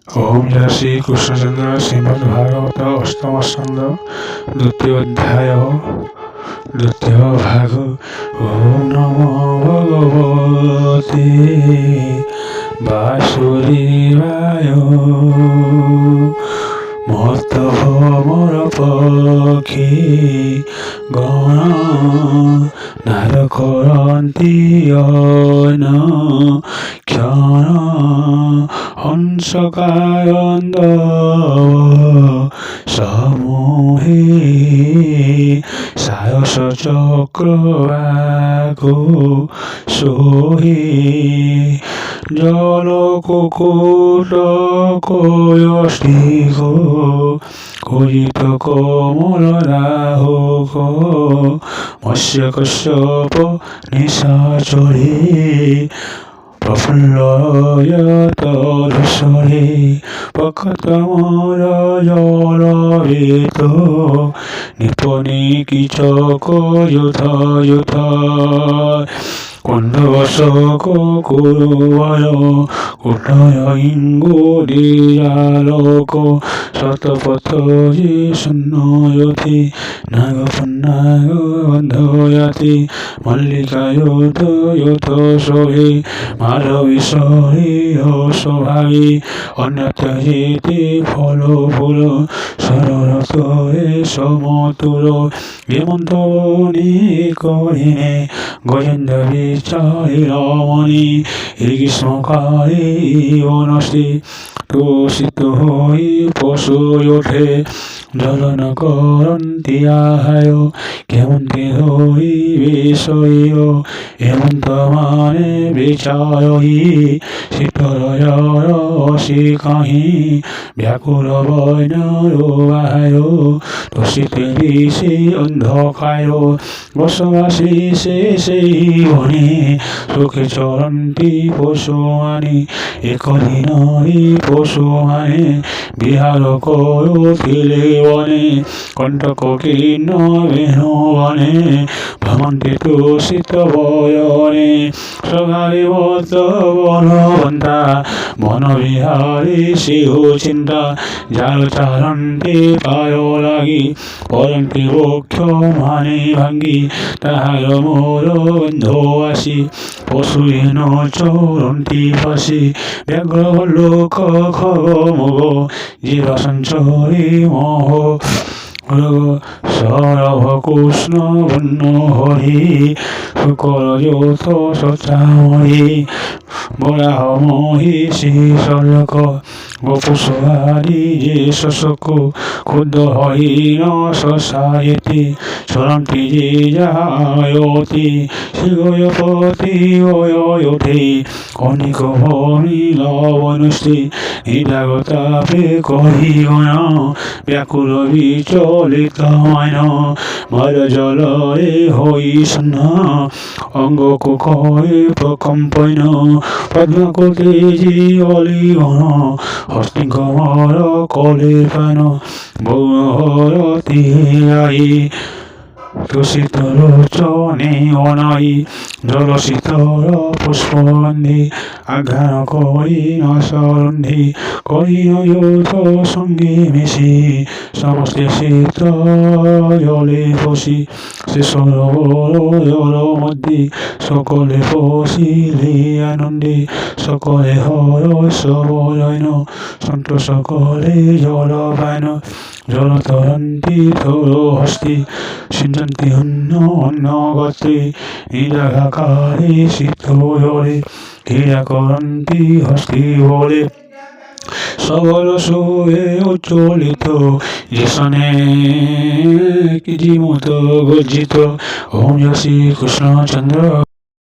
ওম জয় শ্রী কৃষ্ণচন্দ্র শ্রীমদ্ ভাগবত অষ্টম স্কন্ধ দ্বিতীয় অধ্যায় দ্বিতীয় ভাগ। ওম নমো ভগবতে বাসুদেবায় মত ভ্রমর পক্ষে গণ নার করন্তি অন ক্ষণ হংসকায়ন্দ সমূহে সায়স চক্রবাকো সোহে জল কুকুট কয়ষ্টিক করিত কমল রাহুক মৎস্য কশ্যপ নিশাচরে প্রফুল্লয়তধূসরে পক্ষতমর জলবেত নিপনে কিচক যথা যথা কুণ্ডবশক কুরুবর কুটয় ইঙ্গুরিয়ালোক শতপথ যে শূন্যয়তি নাগপন্নাগ বন্ধয়তি মল্লিকায়ুত যুত শোভে মাধবীশ্বরী শোভাবি অন্যত্র যেতে ফল ফুল সররত সমতুল হেমন্ত বনে করিনে গজেন্দ্র বিচারি রমণী এই গ্রীষ্মকালে বনশ্রী তোষিত হই পশু ওঠে জ্বলন করন্তি আহায় কেমন্তে ধরি বিষয় হেমন্ত মানে বিচারহি শীতলয় কাহি ব্যাকুল বৈনর আহায় তোষিতে বিষে অন্ধকায় বসবাসী সেই বনে সুখে চরন্তি পশু মানে একদিনই পশু মানে বিহার করতিলে বনে কণ্টক কীর্ণ বেণু বনে ভ্রমন্তি তোষিত বয়নে স্বভাবে মত বনবন্তা বনবিহারী শিহু চিন্তা যার চারন্তি পায় লাগি পরন্তি বক্ষ মানে ভাঙ্গি তাহার মোর বন্ধ আসি পশু হেন চরন্তি ফাঁসি ব্যাঘ্র লোক খগ মগ জীব সঞ্চরে মহ সরভ কৃষ্ণ বন্য হরি শুকর যৌথ সচামরি বরাহ মহিষী সরক গোপুষারি যে শশক ক্ষুদ্র হরিণ শশায়তি চরন্তি যে যায়তি শিগয়পতি ওঠে কনিক ভূমি লবনশ্রী নিদাগতাপে কহিগণ ব্যাকুল বিচলিত মাইন মর জলরে হই শূন্য অঙ্গ কুকয়ে প্রকম্পন পদ্মকুতে যে অলিগণ হস্তিকমর কলের পান বৌহর তিহাই তুষিত লোচনে অনাই জলশীতল পুষ্পগন্ধি আঘ্রাণ করি নসরন্ধি করি যৌথ সঙ্গে মিশি সমস্ত শীত জলে ফসি সে সরোবর জল মধ্যে সকলে ফসিলে আনন্দে সকলে হর সবরয়ন সন্তোষ সকলে জল পায়ন জল তরন্তি থর হস্তি সিঞ্চন্তি অন্য গত্রে নিরাঘাকারে শীত জলে ক্রীড়া করন্তি হস্তি বলে সবল সুয়ে উজ্জ্বলিত যেসনে কি জীমত গর্জিত। ওম জয় শ্রী কৃষ্ণচন্দ্র।